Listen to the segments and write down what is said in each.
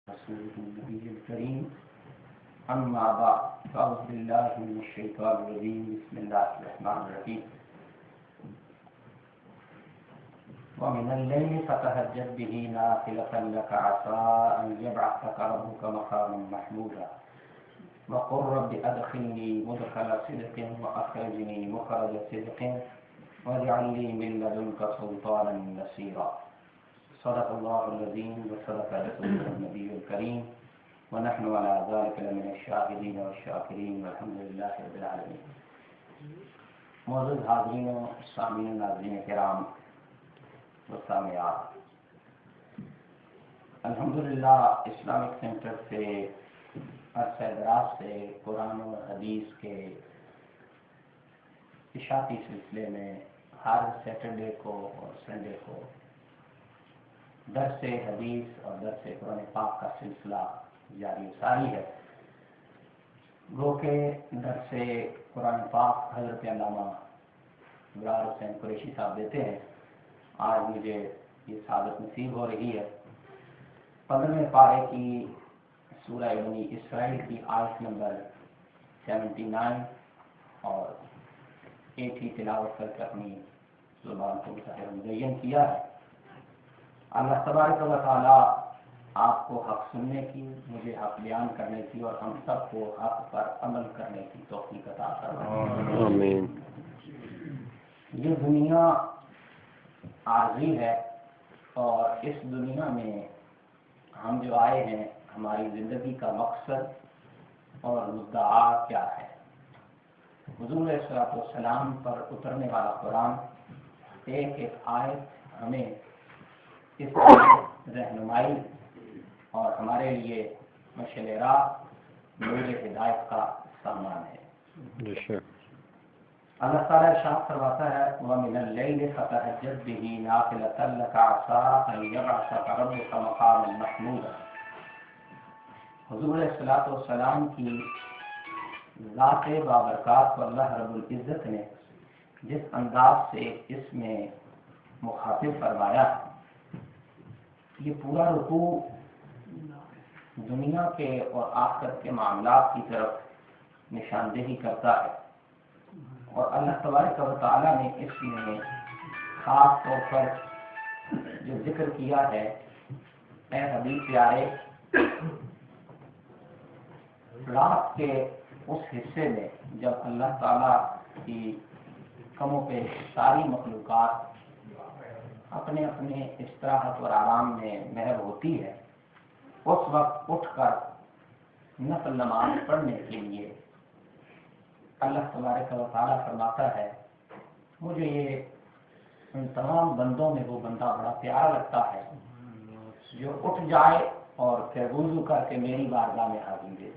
رسوله النبي الكريم أما بعد فأعوذ بالله من الشيطان الرجيم بسم الله الرحمن الرحيم ومن الليل فتهجد به نافلة لك عسى أن يبعثك ربك مقاما محمودا وقل رب أدخلني مدخل صدق وأخرجني مخرج صدق واجعل لي من لدنك سلطانا نصيرا صدق الله العظيم وصدق رسوله النبي الكريم ونحن على ذلك لمن الشاهدين والشاكرين والحمد لله رب العالمين. معزز حاضرین و سامعین و ناظرین کرام و سامعات، الحمدللہ اسلامک سینٹر سے عرصہ دراز سے قرآن و حدیث کے اشاعتی سلسلے میں ہر سیٹرڈے کو اور سنڈے کو درس حدیث اور درس قرآن پاک کا سلسلہ جاری ساری ہے. گو کہ درس قرآن پاک حضرت علامہ برار حسین قریشی صاحب دیتے ہیں. آج مجھے یہ سعادت نصیب ہو رہی ہے 15ویں پارے کی سورہ بنی اسرائیل کی آیت نمبر 79 اور 80 تلاوت کر کے اپنی زبان کو مزین کیا ہے. اللہ تبارک و تعالی آپ کو حق سننے کی، مجھے حق بیان کرنے کی اور ہم سب کو حق پر عمل کرنے کی توفیق عطا فرمائے. آمین. یہ دنیا عارضی ہے اور اس دنیا میں ہم جو آئے ہیں، ہماری زندگی کا مقصد اور مدعا کیا ہے. حضور صلی اللہ علیہ وسلم پر اترنے والا قرآن ایک ایک آیت ہمیں اس رہنمائی اور ہمارے لیے مشعل راہ، نور ہدایت کا سامان ہے. اللہ تعالیٰ ارشاد فرماتا ہے وَمِنَ اللَّيْلِ فَتَهَجَّدْ بِهِ نَافِلَةً لَكَ عَسَىٰ أَن يَبْعَثَكَ رَبُّكَ مَقَامًا مَحْمُودًا. حضور صلی اللہ علیہ وسلم کی ذات بابرکات کو اللہ رب العزت نے جس انداز سے اس میں مخاطب فرمایا، یہ پورا رکوع دنیا کے اور آخرت کے معاملات کی طرف نشاندہی کرتا ہے. اور اللہ تبارک و تعالیٰ نے اس میں خاص طور پر جو ذکر کیا ہے، اے حبیب پیارے، رات کے اس حصے میں جب اللہ تعالیٰ کی کم و بیش ساری مخلوقات اپنے اپنے استراحت اور آرام میں محو ہوتی ہے، اس وقت اٹھ کر نفل نماز پڑھنے کے لیے اللہ تبارک و تعالیٰ فرماتا ہے مجھے یہ ان تمام بندوں میں وہ بندہ بڑا پیارا لگتا ہے جو اٹھ جائے اور پھر وضو کر کے میری بارگاہ میں حاضری دے.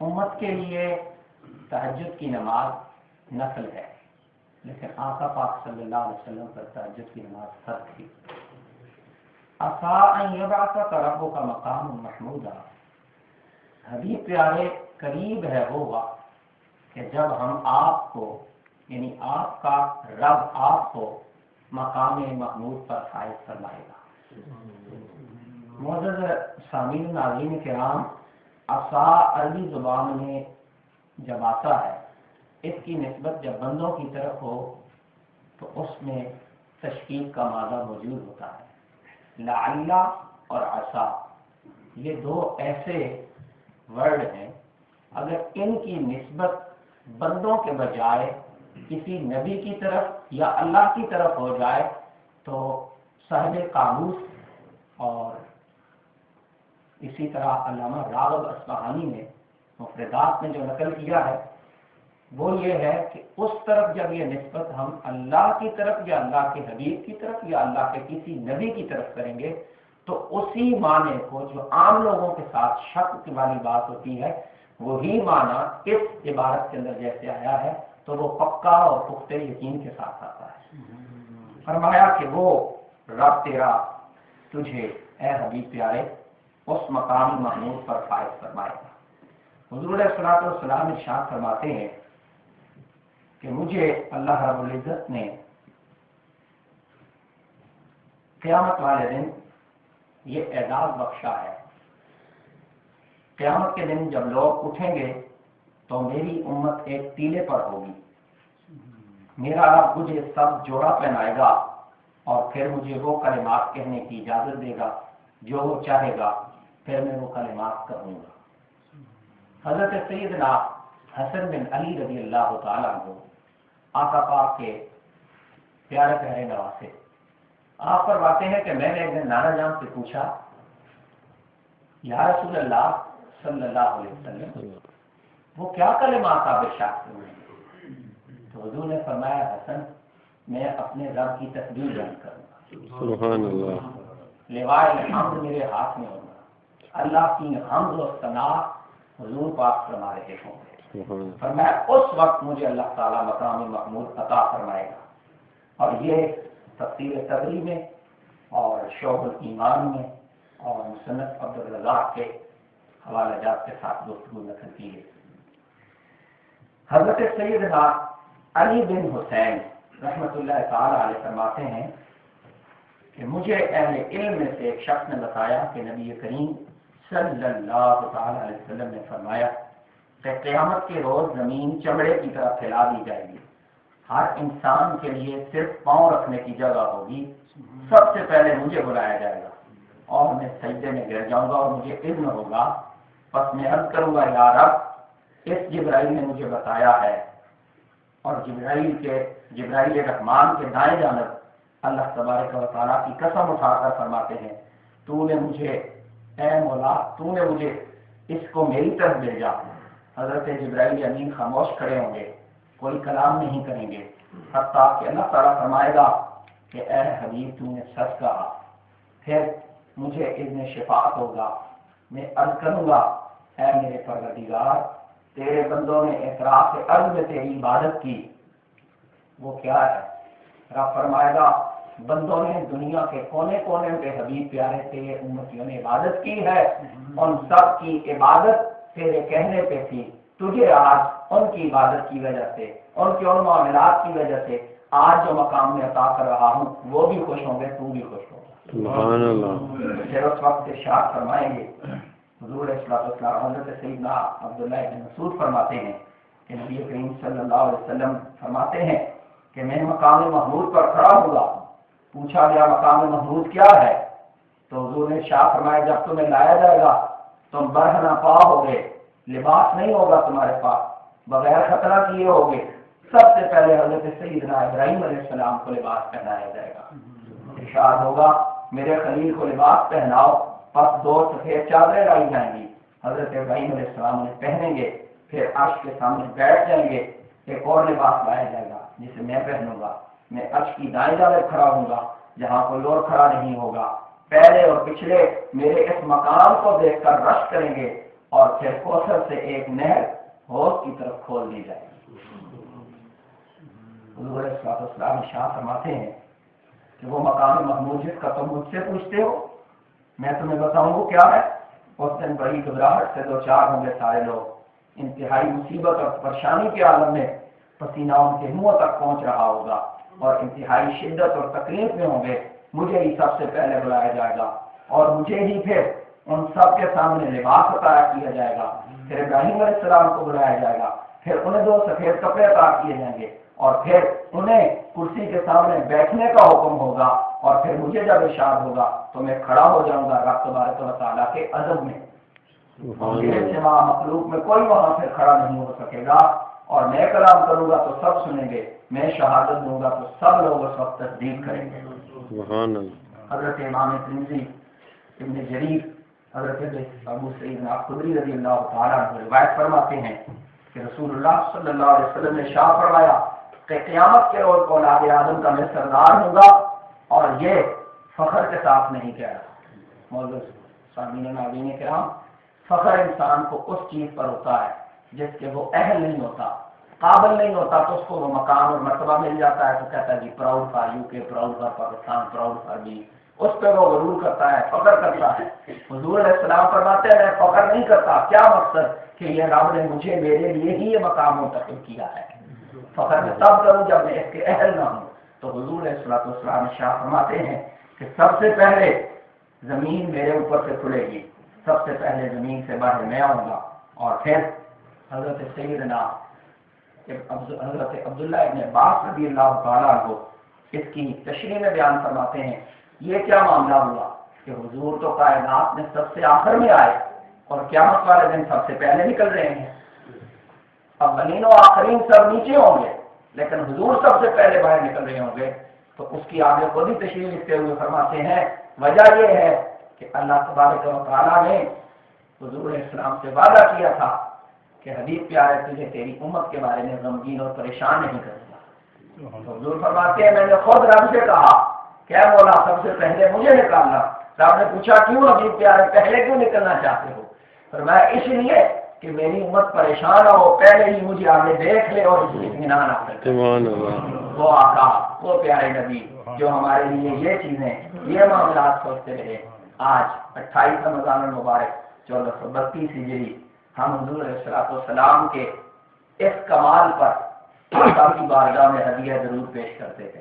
امت کے لیے تہجد کی نماز نفل ہے، لیکن آقا پاک صلی اللہ علیہ وسلم پر تہجد کی نماز فرض تھی. عَسَىٰ أَن يَبْعَثَكَ رَبُّكَ مَقَامًا مَحْمُودًا. حبیب پیارے، قریب ہے وہ وقت کہ جب ہم آپ کو، یعنی آپ کا رب آپ کو مقام محمود پر فائز فرمائے گا. معزز سامعین و ناظرین کرام، عصا عربی زبان میں جب آتا ہے، اس کی نسبت جب بندوں کی طرف ہو تو اس میں تشکیل کا مادہ موجود ہوتا ہے. لعل اور عصا یہ دو ایسے ورڈ ہیں، اگر ان کی نسبت بندوں کے بجائے کسی نبی کی طرف یا اللہ کی طرف ہو جائے تو صاحب قاموس اور اسی طرح علامہ راغب اصفہانی نے مفردات میں جو نقل کیا ہے وہ یہ ہے کہ اس طرف جب یہ نسبت ہم اللہ کی طرف یا اللہ کے حبیب کی طرف یا اللہ کے کسی نبی کی طرف کریں گے تو اسی معنی کو جو عام لوگوں کے ساتھ شک والی بات ہوتی ہے وہی معنی اس عبارت کے اندر جیسے آیا ہے تو وہ پکا اور پختہ یقین کے ساتھ آتا ہے. فرمایا کہ وہ رب تیرا تجھے اے حبیب پیارے اس مقام محمود پر فائز فرمائے گا. حضور صلی اللہ علیہ وسلم ارشاد فرماتے ہیں کہ مجھے اللہ رب العزت نے قیامت والے دن یہ اعزاز بخشا ہے۔ قیامت کے دن جب لوگ اٹھیں گے تو میری امت ایک ٹیلے پر ہوگی، میرا رب مجھے سب جوڑا پہنائے گا اور پھر مجھے وہ کلمات کہنے کی اجازت دے گا جو وہ چاہے گا، پھر میں وہ کلمات کہوں گا۔ حضرت سیدنا حسن بن علی رضی اللہ تعالیٰ عنہ آقا پاک کے پیارے پیارے نواسے، آپ فرماتے ہیں کہ میں نے ایک دن نانا جان سے پوچھا، یا رسول اللہ صلی اللہ علیہ وسلم وہ کیا کلمات آپ ارشاد کریں؟ تو حضور نے فرمایا، حسن میں اپنے رب کی تسبیح بیان کروں گا، سبحان اللہ، لوائے الحمد میرے ہاتھ میں ہوگا، اللہ کی حمد و ثنا حضور پاک فرما رہے ہوں گے۔ فرمایا اس وقت مجھے اللہ تعالیٰ مقام محمود عطا فرمائے گا۔ اور یہ تفسیر صدری میں اور شعب الایمان میں اور مصنف عبدالرزاق کے حوالہ جات کے ساتھ گفتگو نقل کی ہے۔ حضرت سیدنا علی بن حسین رحمۃ اللہ تعالی علیہ فرماتے ہیں کہ مجھے اہل علم میں سے ایک شخص نے بتایا کہ نبی کریم صلی اللہ تعالی علیہ وسلم نے فرمایا کہ قیامت کے روز زمین چمڑے کی طرح پھیلا دی جائے گی، ہر انسان کے لیے صرف پاؤں رکھنے کی جگہ ہوگی، سب سے پہلے مجھے بلایا جائے گا اور میں سجدے میں گر جاؤں گا اور مجھے اذن ہوگا، پس میں عرض کروں گا، یا رب اس جبرائیل نے مجھے بتایا ہے، اور جبرائیل رحمان کے دائیں جانب اللہ تبارک و تعالیٰ کی قسم اٹھا کر فرماتے ہیں، تو نے مجھے اے مولا تو نے مجھے اس کو میری طرف بھیجا۔ حضرت جبرائیل امین خاموش کھڑے ہوں گے، کوئی کلام نہیں کریں گے، حتیٰ کہ اللہ تعالیٰ فرمائے گا کہ اے حبیب تو نے سچ کہا۔ پھر مجھے اذن شفاعت ہوگا، میں عرض کروں گا، اے میرے پروردگار تیرے بندوں نے اعتراف عرض میں تیری عبادت کی، وہ کیا ہے؟ رب فرمائے گا، بندوں نے دنیا کے کونے کونے میں حبیب پیارے تیرے امتیوں نے عبادت کی ہے، ان سب کی عبادت تیرے کہنے پہ تھی، تجھے آج ان کی عبادت کی وجہ سے، ان کے ان معاملات کی وجہ سے آج جو مقام میں عطا کر رہا ہوں وہ بھی خوش ہوں گے، تو بھی خوش ہوگا۔ سبحان اللہ۔ پھر اس وقت ارشاد فرمائیں گے حضور السلام حضرت سیدنا عبداللہ بن مسعود فرماتے ہیں کہ نبی کریم صلی اللہ علیہ وسلم فرماتے ہیں کہ میں مقام محمود پر کھڑا ہوا، پوچھا گیا مقام محمود کیا ہے؟ تو حضور نے ارشاد فرمایا، جب تمہیں لایا جائے گا تم برہنہ پا ہوگے، لباس نہیں ہوگا تمہارے پاس، بغیر خطرہ کیے ہوگے، سب سے پہلے حضرت سیدنا ابراہیم علیہ السلام کو لباس پہنایا جائے گا، ارشاد ہوگا میرے خلیل کو لباس پہناؤ، پس 2 سفید چادریں لائی جائیں گی، حضرت ابراہیم علیہ السلام انہیں پہنیں گے، پھر عرش کے سامنے بیٹھ جائیں گے، ایک اور لباس لایا جائے گا جسے میں پہنوں گا، میں عرش کی دائیں جانب کھڑا ہوں گا جہاں کوئی اور کھڑا نہیں ہوگا، پہلے اور پچھلے میرے اس مقام کو دیکھ کر رشک کریں گے، اور پھر کوثر سے ایک نہر حوض کی طرف کھول دی جائے گی۔ حضور صلی اللہ علیہ وسلم شاہ فرماتے ہیں کہ وہ مقام محمود جس کا تم مجھ سے پوچھتے ہو میں تمہیں بتاؤں وہ کیا ہے؟ اس دن بڑی گھبراہٹ سے 2-4 ہوں گے سارے لوگ، انتہائی مصیبت اور پریشانی کے عالم میں پسینہ ان کے منہ تک پہنچ رہا ہوگا اور انتہائی شدت اور تکلیف میں ہوں گے، مجھے ہی سب سے پہلے بلایا جائے گا اور مجھے ہی پھر ان سب کے سامنے لباس عطا کیا جائے گا، پھر ابراہیم علیہ السلام کو بلایا جائے گا، پھر انہیں 2 سفید کپڑے عطا کیے جائیں گے، اور پھر انہیں کرسی کے سامنے بیٹھنے کا حکم ہوگا، اور پھر مجھے جب ارشاد ہوگا تو میں کھڑا ہو جاؤں گا رب تبارک و تعالیٰ کے عزم میں، میرے سوا مخلوق میں کوئی وہاں پھر کھڑا نہیں ہو سکے گا، اور میں کلام کروں گا تو سب سنیں گے، میں شہادت دوں گا تو سب لوگ اس وقت تصدیق کریں گے۔ سبحان اللہ۔ حضرت امام ترمذی ابن جریر حضرت ابو سعید خدری رضی اللہ تعالیٰ عنہ روایت فرماتے ہیں کہ رسول اللہ صلی اللہ علیہ وسلم نے ارشاد فرمایا کہ قیامت کے روز اولاد آدم کا میں سردار ہوں گا، اور یہ فخر کے ساتھ نہیں کہہ رہا، مولانا سامعین ناظرین کرام، فخر انسان کو اس چیز پر ہوتا ہے جس کے وہ اہل نہیں ہوتا، قابل نہیں ہوتا، تو اس کو وہ مقام اور مرتبہ مل جاتا ہے تو کہتا ہے جی پراؤڈ فار یو کے، proud for Pakistan, proud for me, اس پہ وہ غرور کرتا ہے، فخر کرتا ہے۔ حضور علیہ السلام فرماتے ہیں میں فخر نہیں کرتا، کیا مقصد کہ یہ رب نے مجھے میرے لیے ہی یہ مقام منتخب کیا ہے، فخر میں تب کروں جب میں اس کے اہل نہ ہوں۔ تو حضور علیہ السلام شاہ فرماتے ہیں کہ سب سے پہلے زمین میرے اوپر سے کھلے گی، سب سے پہلے زمین سے باہر میں آؤں گا، اور پھر حضرت سیدنا حضرت عبداللہ ابن عباس رضی اللہ تعالیٰ عنہ اس کی تشریح میں بیان فرماتے ہیں یہ کیا معاملہ ہوا کہ حضور تو کائنات میں سب سے آخر میں آئے اور قیامت والے دن سب سے پہلے نکل رہے ہیں۔ اولین و آخرین سب نیچے ہوں گے لیکن حضور سب سے پہلے باہر نکل رہے ہوں گے، تو اس کی آگے خود ہی تشریح لکھتے ہوئے فرماتے ہیں وجہ یہ ہے کہ اللہ تبارک و تعالیٰ نے حضور السلام سے وعدہ کیا تھا کہ حبیب پیارے تجھے تیری امت کے بارے میں غمگین اور پریشان نہیں کروں گا۔ تو حضور فرماتے ہیں میں نے خود رب سے کہا کہ مولا سب سے پہلے مجھے نکالنا۔ رب نے پوچھا کیوں حبیب پیارے پہلے کیوں نکلنا چاہتے ہو؟ فرمایا اس لیے کہ میری امت پریشان ہو، پہلے ہی مجھے آگے دیکھ لے اور اطمینان حاصل کرے۔ وہ آقا، وہ پیارے نبی جو ہمارے لیے یہ چیزیں، یہ معاملات سوچتے رہے۔ آج 28 رمضان المبارک 1432 ہجری ہم حضور علیہ السلام کے اس کمال پر آقا کی بارگاہ میں ہدیہ ضرور پیش کرتے تھے،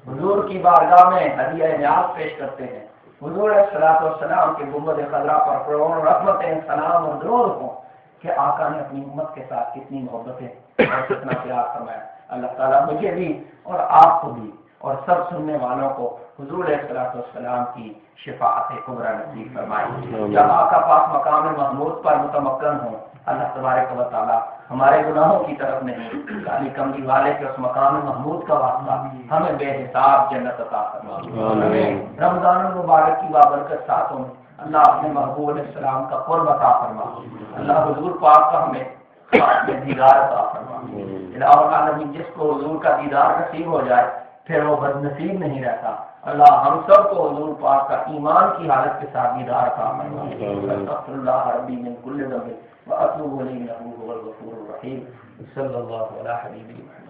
حضور کی بارگاہ میں ہدیہ نیاز پیش کرتے ہیں۔ حضور علیہ السلام کے گنبد خضرا پر کروڑوں رحمتیں سلام اور درود ہوں کہ آقا نے اپنی امت کے ساتھ کتنی محبتیں اور کتنا پیار فرمایا۔ اللہ تعالیٰ مجھے بھی اور آپ کو بھی اور سب سننے والوں کو حضور علیہ السلام کی شفاعت کبریٰ نصیب فرمائے۔ جب آقا پاک مقام محمود پر متمکن ہوں، اللہ تبارک و تعالیٰ ہمارے گناہوں کی طرف نہیں، کالی کملی والے کے اس مقام محمود کا واسطہ ہمیں بے حساب جنت عطا فرما۔ ہمیں رمضان المبارک کی بابرکت ساتھوں میں اللہ اپنے محبوب علیہ السلام کا قرب عطا فرما۔ اللہ حضور پاک کا ہمیں میں دیدار عطا فرما۔ الہ العالمین جس کو حضور کا دیدار نصیب ہو جائے پھر وہ بد نصیب نہیں رہتا۔ اللہ ہم سب کو حضور پاک کا ایمان کی حالت کے ساتھ دیدار عطا فرما۔ استغفر اللہ ربی من کل ذنب واتوب الیہ انہ هو الغفور الرحیم۔ صلی اللہ علیہ وسلم۔